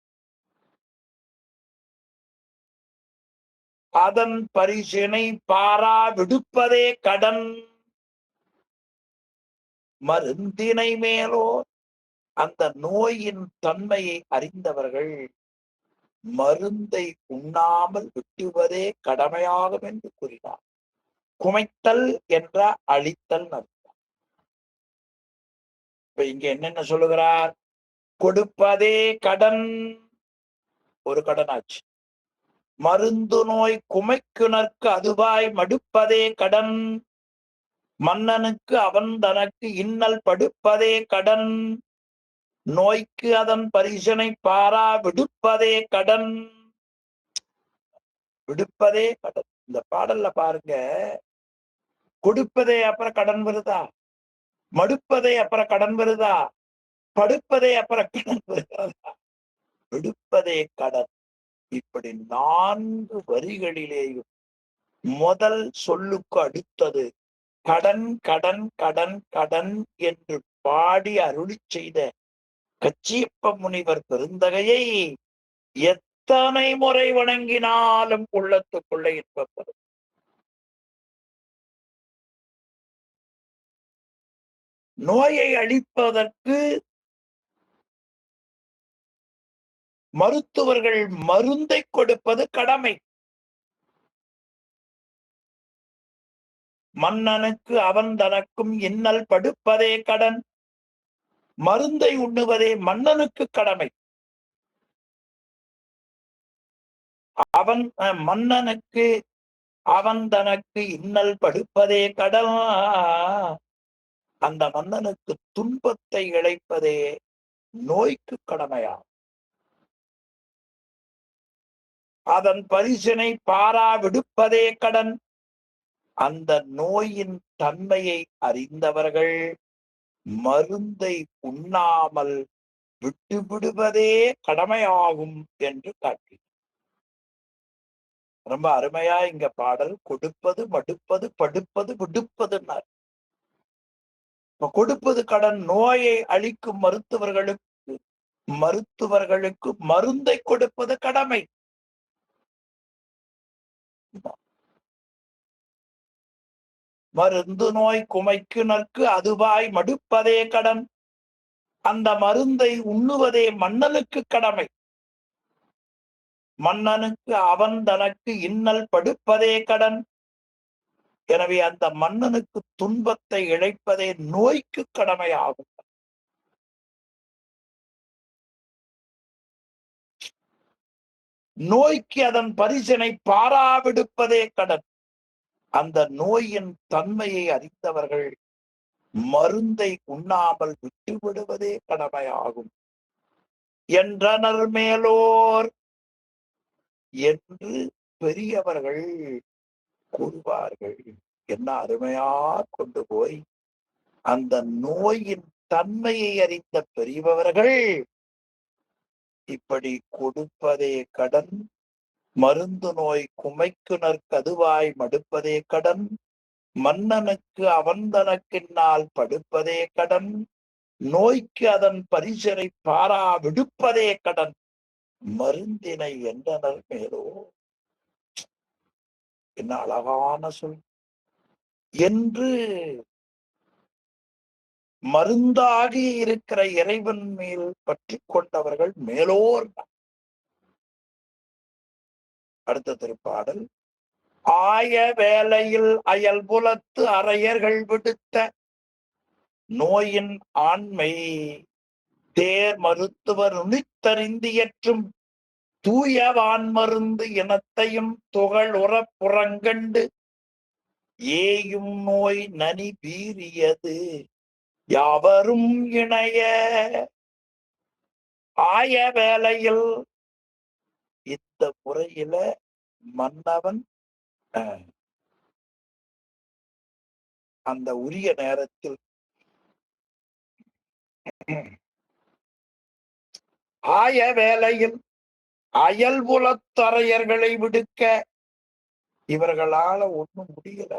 அதன் பரிசினை பாரா விடுப்பதே கடன். மருந்தினை மேலோ அந்த நோயின் தன்மையை அறிந்தவர்கள் மருந்தை உண்ணாமல் விட்டுவதே கடமையாகும் என்று கூறினார். குமைத்தல் என்ற அழித்தல் அர்த்தம். இப்ப இங்க என்னென்ன சொல்லுகிறார்? கொடுப்பதே கடன். ஒரு கடன் ஆச்சு. மருந்து நோய் குமைக்குனர்க்கு அதுவாய் மடுப்பதே கடன். மன்னனுக்கு அவன் தனக்கு இன்னல் படுப்பதே கடன். நோய்க்கு அதன் பரிசனை பாரா விடுப்பதே கடன். விடுப்பதே கடன். இந்த பாடல்ல பாருங்க, கொடுப்பதே அப்புறம் கடன் வருதா, மடுப்பதே அப்புறம் கடன் வருதா, படுப்பதே அப்புறம் கடன் வருகிறதா, விடுப்பதே கடன். இப்படி 4 வரிகளிலேயும் முதல் சொல்லுக்கு அடுத்தது கடன் கடன் கடன் கடன் என்று பாடி அருளி செய்த கச்சியப்ப முனிவர் பெருந்தகையை எத்தனை முறை வணங்கினாலும் உள்ளத்துக்குள்ள இன்பப்படும். நோயை அழிப்பதற்கு மருத்துவர்கள் மருந்தை கொடுப்பது கடமை. மன்னனுக்கு அவன் தனக்கும் இன்னல் படுப்பதே கடன். மருந்தை உண்ணுவதே மன்னனுக்கு கடமை. அவன் மன்னனுக்கு அவன் தனக்கு இன்னல் படுப்பதே கடன். அந்த மன்னனுக்கு துன்பத்தை இழைப்பதே நோய்க்கு கடமையா. அதன் பரிசினை பாரா விடுப்பதே கடன். அந்த நோயின் தன்மையை அறிந்தவர்கள் மருந்தை உண்ணாமல் விட்டுவிடுவதே கடமையாகும் என்று காட்டி ரொம்ப அருமையா இங்க பாடல். கொடுப்பது மடுப்பது படுப்பது விடுப்பதுன்னார். கொடுப்பது கடன். நோயை அழிக்கும் மருத்துவர்களுக்கு மருந்தை கொடுப்பது கடமை. மருந்து நோய் குமைக்குனர்க்கு அதுவாய் மடுப்பதே கடன். அந்த மருந்தை உண்ணுவதே மன்னனுக்கு கடமை. மன்னனுக்கு அவன் தனக்கு இன்னல் படுப்பதே கடன். எனவே அந்த மன்னனுக்கு துன்பத்தை இழைப்பதே நோய்க்கு கடமையாகும். நோய்க்கு அதன் பரிசினை பாராவிடுப்பதே கடன். அந்த நோயின் தன்மையை அறிந்தவர்கள் மருந்தை உண்ணாமல் விட்டுவிடுவதே கடமையாகும் என்றனர் மேலோர் என்று பெரியவர்கள் கூறுவார்கள். என்ன அருமையா கொண்டு போய் அந்த நோயின் தன்மையை அறிந்த பெரியவர்கள் இப்படி கொடுப்பதே கடன். மருந்து நோய் குமைக்குனர்க்கு அதுவாய் மடுப்பதே கடன். மன்னனுக்கு அவன் தனக்கின்னால் படுப்பதே கடன். நோய்க்கு அதன் பரிசனை பாரா விடுப்பதே கடன். மருந்தினை என்றனர் மேலோ. என்ன அழகான சொல். என்று மருந்தாகி இருக்கிற இறைவன் மேல் பற்றி கொண்டவர்கள் மேலோர். அடுத்த திருப்பாடல். ஆய வேளையில் அயல் புலத்து அறையர்கள் விடுத்த நோயின் ஆண்மை தேர் மருத்துவர் நுனித்தறிந்தியற்றும் தூயவான் மருந்து இனத்தையும் துகள் உறப் புறங்கண்டு ஏயும் நோய் நனி பீரியது யாவரும் இணைய. ஆய வேளையில் இந்த முறையில மன்னவன் அந்த உரிய நேரத்தில் ஆய வேளையில் அயல் புலத்தரையர்களை விடுக்க இவர்களால ஒண்ணும் முடியல.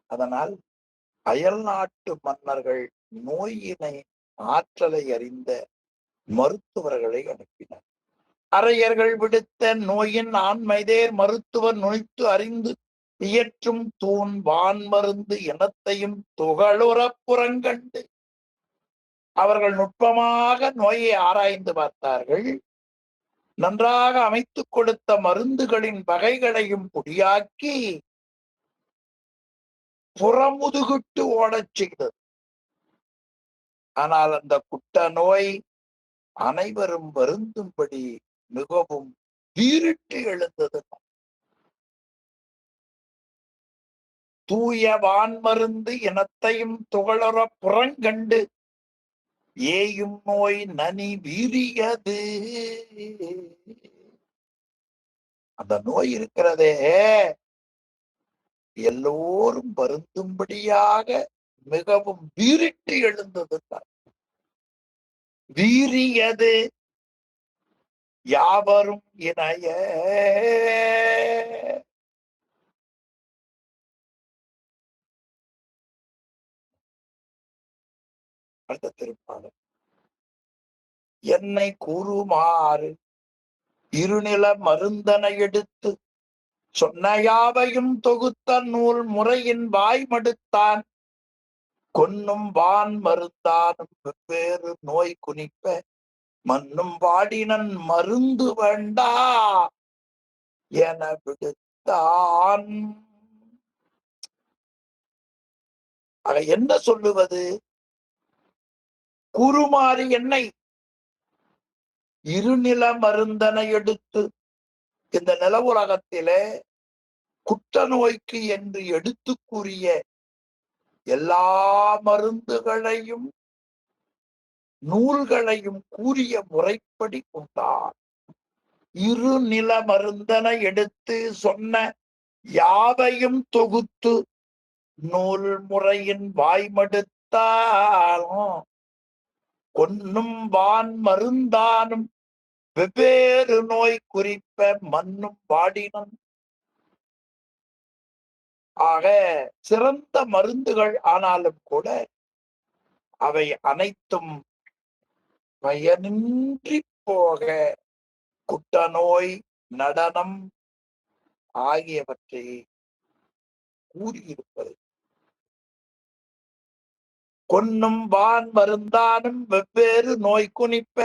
அதனால் அயல் நாட்டு மன்னர்கள் நோயினை ஆற்றலை அறிந்த மருத்துவர்களை அனுப்பினர். அரையர்கள் விடுத்த நோயின் ஆண்மைதேர் மருத்துவர் நுழைத்து அறிந்து இயற்றும் தூண் வான் மருந்து இனத்தையும் துகளுறப் புறங்கண்டு அவர்கள் நுட்பமாக நோயை ஆராய்ந்து பார்த்தார்கள். நன்றாக அமைத்துக் கொடுத்த மருந்துகளின் வகைகளையும் பொடியாக்கி புறமுதுகிட்டு ஓடச் செய்தது. ஆனால் அந்த குட்ட நோய் அனைவரும் வருந்தும்படி மிகவும் வீறிட்டு எழுந்தது. தூய வான்மருந்து இனத்தையும் துகளற புறங்கண்டு ஏயும் நோய் நனி வீரியது. அந்த நோய் இருக்கிறதே எல்லோரும் வருந்தும்படியாக மிகவும் வீறிட்டு எழுந்தது. வீரியது யாவரும் இணைய. அடுத்த திருப்பாடல். என்னை கூறுமாறு இருநில மருந்தனை எடுத்து சொன்ன யாவையும் தொகுத்த நூல் முறையின் வாய்மடுத்தான் கொன்னும் வான் மருந்தானும் வெவ்வேறு நோய் குனிப்ப மண்ணும் வாடினன் மருந்து வேண்டா என விடுத்தான். ஆக என்ன சொல்லுவது? குருமாறி என்னை இருநில மருந்தனை எடுத்து, இந்த நில உலகத்திலே குற்ற நோய்க்கு என்று எடுத்து கூறிய எல்லா மருந்துகளையும் நூல்களையும் கூறிய முறைப்படி கொண்டார். இருநில மருந்தனை எடுத்து சொன்ன யாவையும் தொகுத்து நூல் முறையின் வாய்மடுத்தாலும் கொன்னும் வான் மருந்தானும் வெவ்வேறு நோய் குறிப்ப மண்ணும் பாடினும். ஆக சிறந்த மருந்துகள் ஆனாலும் கூட அவை அனைத்தும் பயனின்றி போக குட்ட நோய் நடனம் ஆகியவற்றை கூறியிருப்பது. கொன்னும் வான் மருந்தானும் வெவ்வேறு நோய் குனிப்ப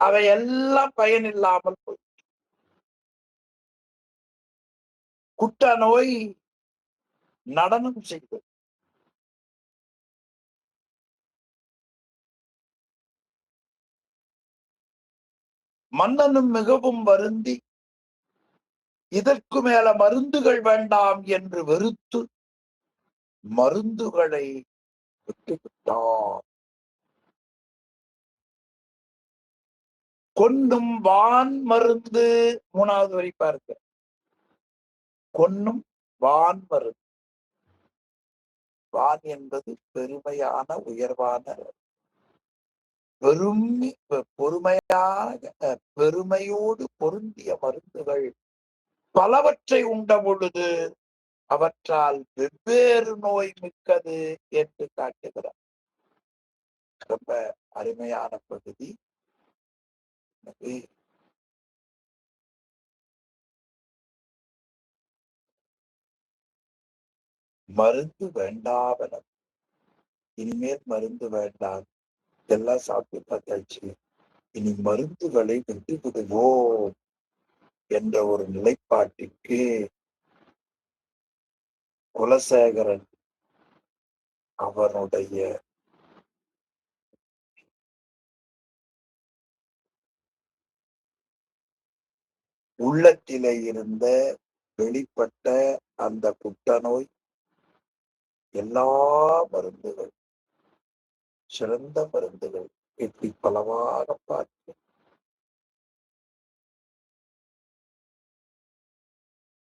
அவையெல்லாம் பயனில்லாமல் போய் குட்ட நோய் நடனம் செய்தது. மன்னனும் மிகவும் வருந்தி இதற்கு மேல மருந்துகள் வேண்டாம் என்று வெறுத்து மருந்துகளை விட்டுவிட்டார். கொன்னும் வான் மருந்து, மூணாவது வரி பார்க்க. கொன்னும் வான் மருந்து. வான் என்பது பெருமையான உயர்வான பொறுமையாக பெருமையோடு பொருந்திய மருந்துகள் பலவற்றை உண்ட பொழுது அவற்றால் வெவ்வேறு நோய் மிக்கது என்று காட்டுகிறார். ரொம்ப அருமையான பகுதி. மருந்து வேண்டாவன, இனிமேல் மருந்து வேண்டாம், எல்லாம் சாப்பிட்டு பார்த்தாச்சு, இனி மருந்துகளை விட்டு விடுவோம் என்ற ஒரு நிலைப்பாட்டிற்கு குலசேகரன் அவனுடைய உள்ளத்திலே இருந்த வெளிப்பட்ட அந்த குட்டநோய் எல்லா மருந்துகள், சிறந்த மருந்துகள் எப்படி பலவாக பார்த்து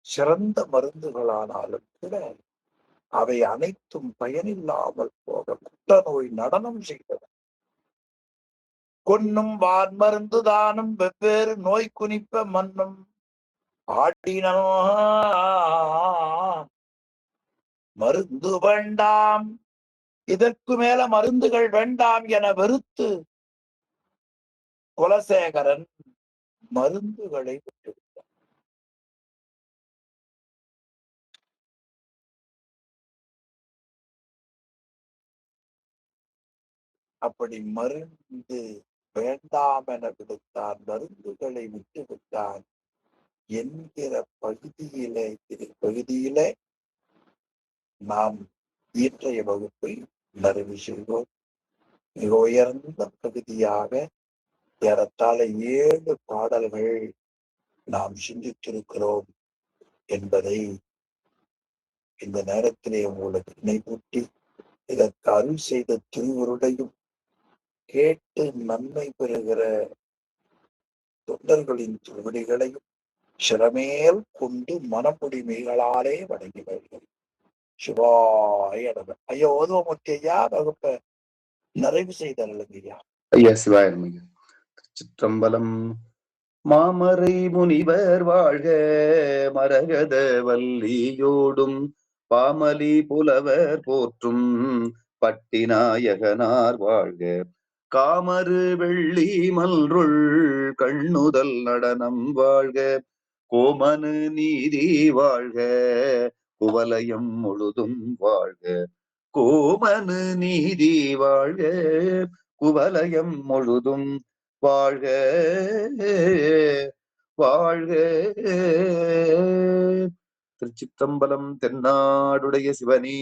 சிறந்த மருந்துகளானாலும் கூட அவை அனைத்தும் பயனில்லாமல் போக குட்டநோய் நடனம் செய்தது. கொன்னும் வான் மருந்து தானும் வெவ்வேறு நோய் குனிப்ப மண்ணும் ஆடினோ மருந்து வேண்டாம், இதற்கு மேல மருந்துகள் வேண்டாம் என வெறுத்து குலசேகரன் மருந்துகளை விட்டுவிட்டார். அப்படி மருந்து வேண்டாம் என விடுத்தான், மருந்துகளை விட்டுவிட்டான் என்கிற பகுதியிலே நாம் இன்றைய வகுப்பை நிறைவு செய்வோம். மிக உயர்ந்த பகுதியாக ஏறத்தாழ 7 பாடல்கள் நாம் சிந்தித்திருக்கிறோம் என்பதை இந்த நேரத்திலே உங்களுக்கு நினைவூட்டி, இதற்கு அருள் செய்த திருவருளையும் கேட்டு நன்மை பெறுகிற தொண்டர்களின் திருவடிகளையும் சிறமேல் கொண்டு மனமுடிமைகளாலே வணங்கி வருகிறேன். சிவாய நம. ஐயா ஓதுவமூர்த்தி ஐயா வகுப்பை நிறைவு செய்தார்கள் ஐயா. ஐயா சிவாயம் ஐயா. சிற்றம்பலம். மாமறை முனிவர் வாழ்க, மரகத வல்லியோடும் பாமலி புலவர் போற்றும் பட்டிநாயகனார் வாழ்க. காமரு வெள்ளி மல்ருள் கண்ணுதல் நடனம் வாழ்க. கோமனு நீதி வாழ்க, குவலயம் முழுதும் வாழ்க. கோமனு நீதி வாழ்க, குவலயம் முழுதும் வாழ்க வாழ்க. திருச்சிற்றம்பலம். தென்னாடுடைய சிவனே